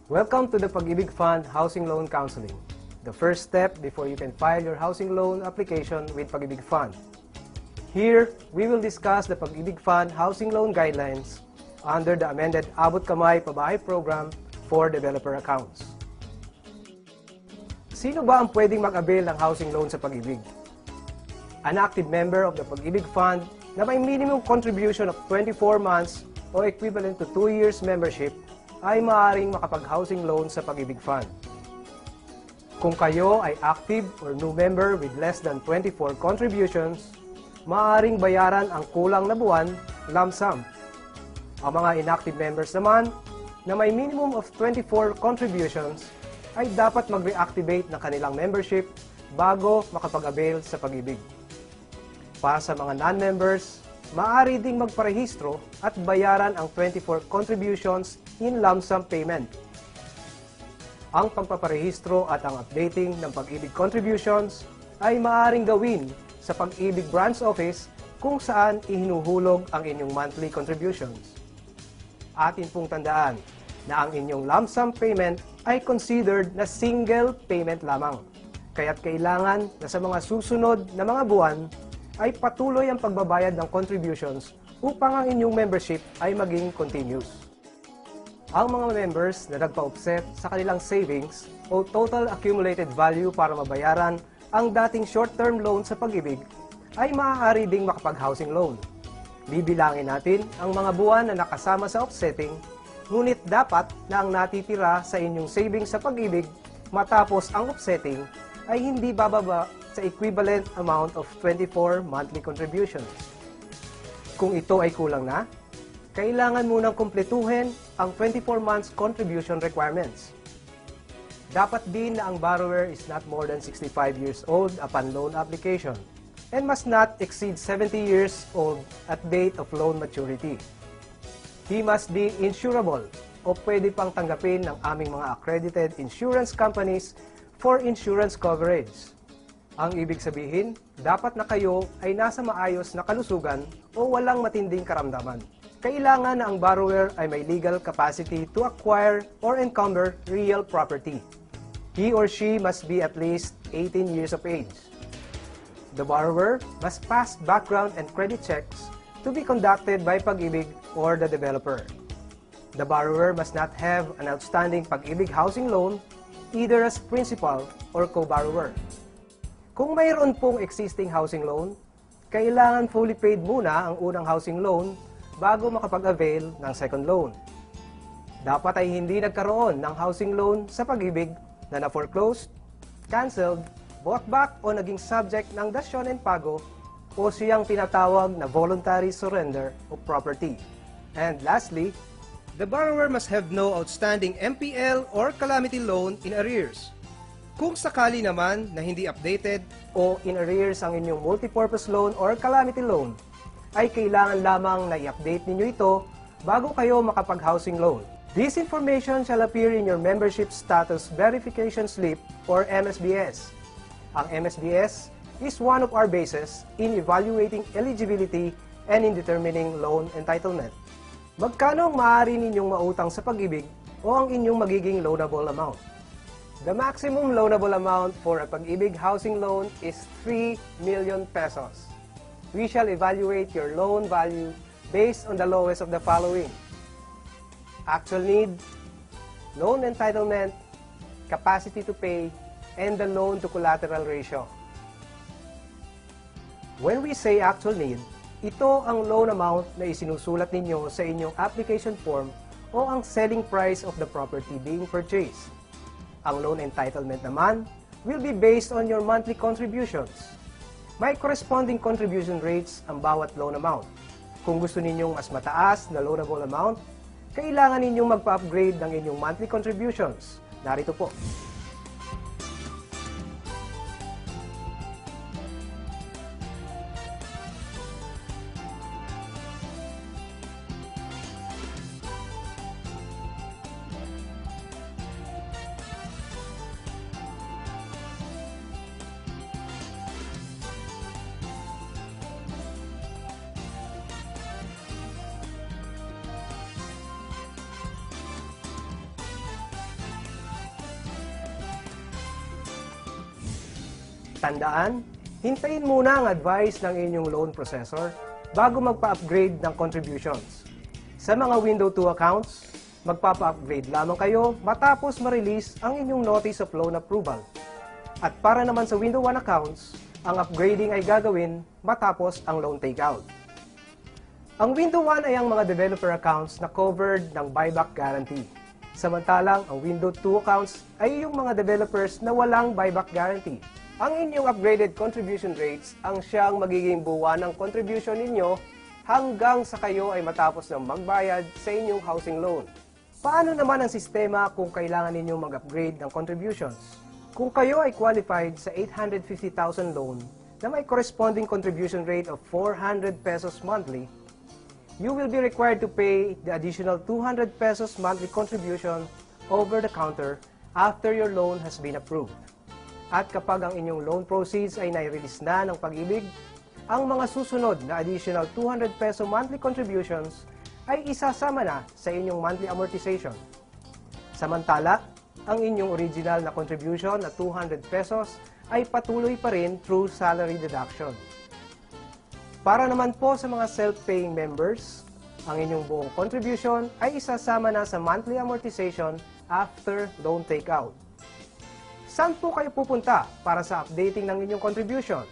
Welcome to the Pag-ibig Fund Housing Loan Counseling, the first step before you can file your housing loan application with Pag-ibig Fund. Here, we will discuss the Pag-ibig Fund Housing Loan Guidelines under the amended Abot Kamay Pabahay Program for developer accounts. Sino ba ang pwedeng mag-avail ng housing loan sa Pag-ibig? An active member of the Pag-ibig Fund na may minimum contribution of 24 months o equivalent to 2 years membership ay maaaring makapag-housing loan sa Pag-ibig Fund. Kung kayo ay active or new member with less than 24 contributions, maaaring bayaran ang kulang na buwan lump sum. Ang mga inactive members naman na may minimum of 24 contributions ay dapat mag-reactivate ng kanilang membership bago makapag-avail sa Pag-ibig. Para sa mga non-members, maaari ding magparehistro at bayaran ang 24 contributions in lump sum payment. Ang pagpaparehistro at ang updating ng Pag-ibig contributions ay maaaring gawin sa Pag-ibig branch office kung saan ihinuhulog ang inyong monthly contributions. Atin pong tandaan na ang inyong lump sum payment ay considered na single payment lamang. Kaya't kailangan na sa mga susunod na mga buwan ay patuloy ang pagbabayad ng contributions upang ang inyong membership ay maging continuous. Ang mga members na nagpa-offset sa kanilang savings o total accumulated value para mabayaran ang dating short-term loan sa Pag-ibig ay maaari ding makapag-housing loan. Bibilangin natin ang mga buwan na nakasama sa offsetting, ngunit dapat na ang natitira sa inyong savings sa Pag-ibig matapos ang offsetting ay hindi bababa sa equivalent amount of 24 monthly contributions. Kung ito ay kulang na, kailangan munang kumpletuhin ang 24 months contribution requirements. Dapat din na ang borrower is not more than 65 years old upon loan application and must not exceed 70 years old at date of loan maturity. He must be insurable o pwede pang tanggapin ng aming mga accredited insurance companies for insurance coverage. Ang ibig sabihin, dapat na kayo ay nasa maayos na kalusugan o walang matinding karamdaman. Kailangan na ang borrower ay may legal capacity to acquire or encumber real property. He or she must be at least 18 years of age. The borrower must pass background and credit checks to be conducted by Pag-ibig or the developer. The borrower must not have an outstanding Pag-ibig housing loan either as principal or co-borrower. Kung mayroon pong existing housing loan, kailangan fully paid muna ang unang housing loan bago makapag-avail ng second loan. Dapat ay hindi nagkaroon ng housing loan sa Pag-ibig na na-foreclosed, canceled, bought back o naging subject ng dasyon and pago o siyang tinatawag na voluntary surrender of property. And lastly, the borrower must have no outstanding MPL or calamity loan in arrears. Kung sakali naman na hindi updated o in arrears ang inyong multipurpose loan or calamity loan, ay kailangan lamang na i-update ninyo ito bago kayo makapag-housing loan. This information shall appear in your Membership Status Verification Slip or MSBS. Ang MSBS is one of our bases in evaluating eligibility and in determining loan entitlement. Magkano ang maaari ninyong mautang sa Pag-ibig o ang inyong magiging loanable amount? The maximum loanable amount for a Pag-ibig housing loan is 3 million pesos. We shall evaluate your loan value based on the lowest of the following: actual need, loan entitlement, capacity to pay, and the loan to collateral ratio. When we say actual need, ito ang loan amount na isinusulat ninyo sa inyong application form o ang selling price of the property being purchased. Ang loan entitlement naman will be based on your monthly contributions. May corresponding contribution rates ang bawat loan amount. Kung gusto ninyong mas mataas na loanable amount, kailangan ninyong magpa-upgrade ng inyong monthly contributions. Narito po. Tandaan, hintayin muna ang advice ng inyong loan processor bago magpa-upgrade ng contributions. Sa mga Window 2 accounts, magpapa-upgrade lamang kayo matapos ma-release ang inyong Notice of Loan Approval. At para naman sa Window 1 accounts, ang upgrading ay gagawin matapos ang loan takeout. Ang Window 1 ay ang mga developer accounts na covered ng buyback guarantee. Samantalang ang Window 2 accounts ay yung mga developers na walang buyback guarantee. Ang inyong upgraded contribution rates ang siyang magiging buwan ng contribution ninyo hanggang sa kayo ay matapos ng magbayad sa inyong housing loan. Paano naman ang sistema kung kailangan ninyong mag-upgrade ng contributions? Kung kayo ay qualified sa 850,000 loan na may corresponding contribution rate of 400 pesos monthly, you will be required to pay the additional 200 pesos monthly contribution over the counter after your loan has been approved. At kapag ang inyong loan proceeds ay nai-release na ng Pag-ibig, ang mga susunod na additional 200 peso monthly contributions ay isasama na sa inyong monthly amortization. Samantala, ang inyong original na contribution na 200 pesos ay patuloy pa rin through salary deduction. Para naman po sa mga self-paying members, ang inyong buong contribution ay isasama na sa monthly amortization after loan takeout. Saan po kayo pupunta para sa updating ng inyong contribution?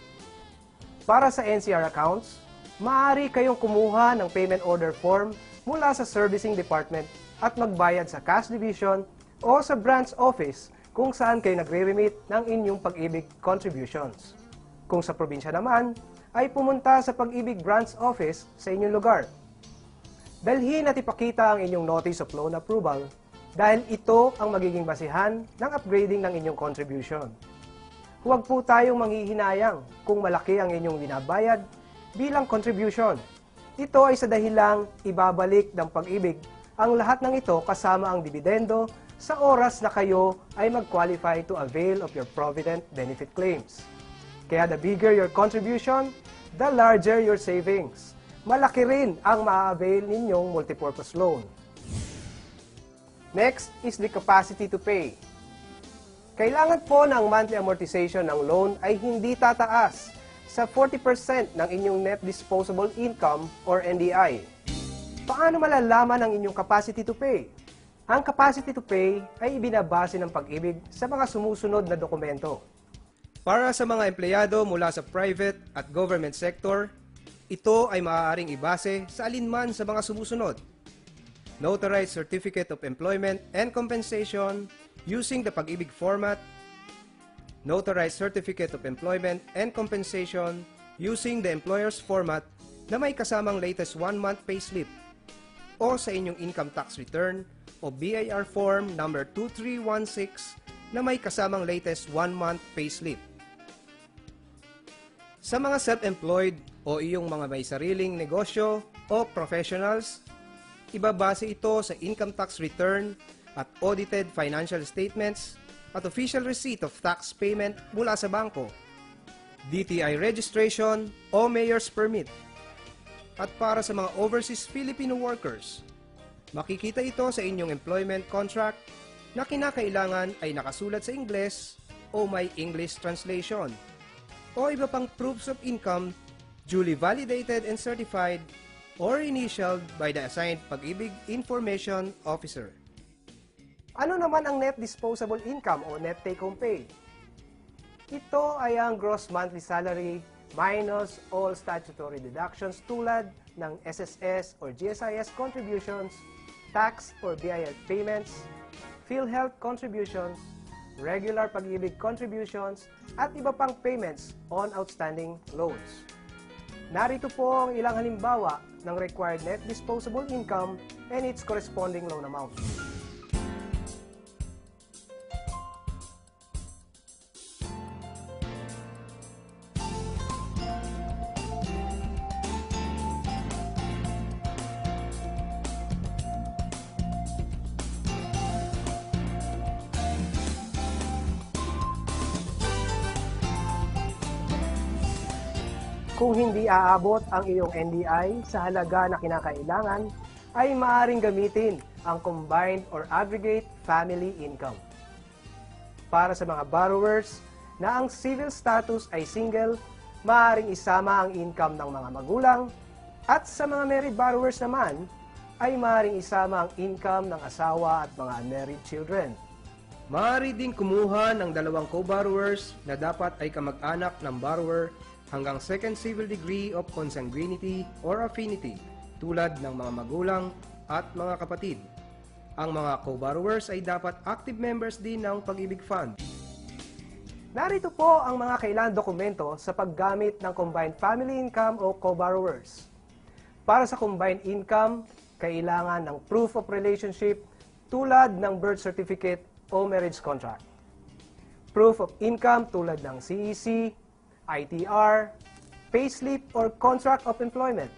Para sa NCR accounts, maaari kayong kumuha ng payment order form mula sa servicing department at magbayad sa cash division o sa branch office kung saan kayo nagre-remit ng inyong Pag-ibig contributions. Kung sa probinsya naman, ay pumunta sa Pag-ibig branch office sa inyong lugar. Dalhin at ipakita ang inyong Notice of Loan Approval dahil ito ang magiging basihan ng upgrading ng inyong contribution. Huwag po tayong manghihinayang kung malaki ang inyong binabayad bilang contribution. Ito ay sa dahilang ibabalik ng Pag-ibig ang lahat ng ito kasama ang dividendo sa oras na kayo ay mag-qualify to avail of your provident benefit claims. Kaya the bigger your contribution, the larger your savings. Malaki rin ang ma-avail ninyong multipurpose loan. Next is the capacity to pay. Kailangan po ng monthly amortization ng loan ay hindi tataas sa 40% ng inyong net disposable income or NDI. Paano malalaman ang inyong capacity to pay? Ang capacity to pay ay ibinabase ng Pag-ibig sa mga sumusunod na dokumento. Para sa mga empleyado mula sa private at government sector, ito ay maaaring ibase sa alinman sa mga sumusunod. Notarized Certificate of Employment and Compensation using the Pag-ibig format, Notarized Certificate of Employment and Compensation using the employer's format na may kasamang latest 1-month payslip, o sa inyong income tax return o BIR form number 2316 na may kasamang latest 1-month payslip. Sa mga self-employed o iyong mga may sariling negosyo o professionals, ibabase ito sa income tax return at audited financial statements at official receipt of tax payment mula sa bangko, DTI registration o mayor's permit. At para sa mga overseas Filipino workers, makikita ito sa inyong employment contract na kinakailangan ay nakasulat sa Ingles o may English translation, o iba pang proofs of income duly validated and certified or initialed by the assigned Pag-ibig Information Officer. Ano naman ang net disposable income o net take-home pay? Ito ay ang gross monthly salary minus all statutory deductions tulad ng SSS or GSIS contributions, tax or BIR payments, PhilHealth contributions, regular Pag-ibig contributions, at iba pang payments on outstanding loans. Narito po ang ilang halimbawa ng required net disposable income and its corresponding loan amount. Kung hindi aabot ang iyong NDI sa halaga na kinakailangan, ay maaaring gamitin ang combined or aggregate family income. Para sa mga borrowers na ang civil status ay single, maaaring isama ang income ng mga magulang, at sa mga married borrowers naman, ay maaaring isama ang income ng asawa at mga unmarried children. Maaari ding kumuha ng dalawang co-borrowers na dapat ay kamag-anak ng borrower hanggang second civil degree of consanguinity or affinity, tulad ng mga magulang at mga kapatid. Ang mga co-borrowers ay dapat active members din ng Pag-ibig Fund. Narito po ang mga kailangang dokumento sa paggamit ng combined family income o co-borrowers. Para sa combined income, kailangan ng proof of relationship tulad ng birth certificate o marriage contract. Proof of income tulad ng CEC, ITR, payslip or contract of employment.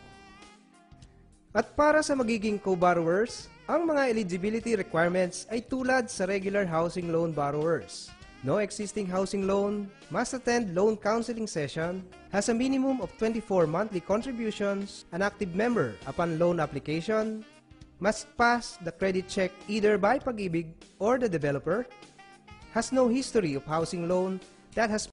At para sa magiging co-borrowers, ang mga eligibility requirements ay tulad sa regular housing loan borrowers. No existing housing loan, must attend loan counseling session, has a minimum of 24 monthly contributions, an active member upon loan application, must pass the credit check either by Pag-ibig or the developer, has no history of housing loan that has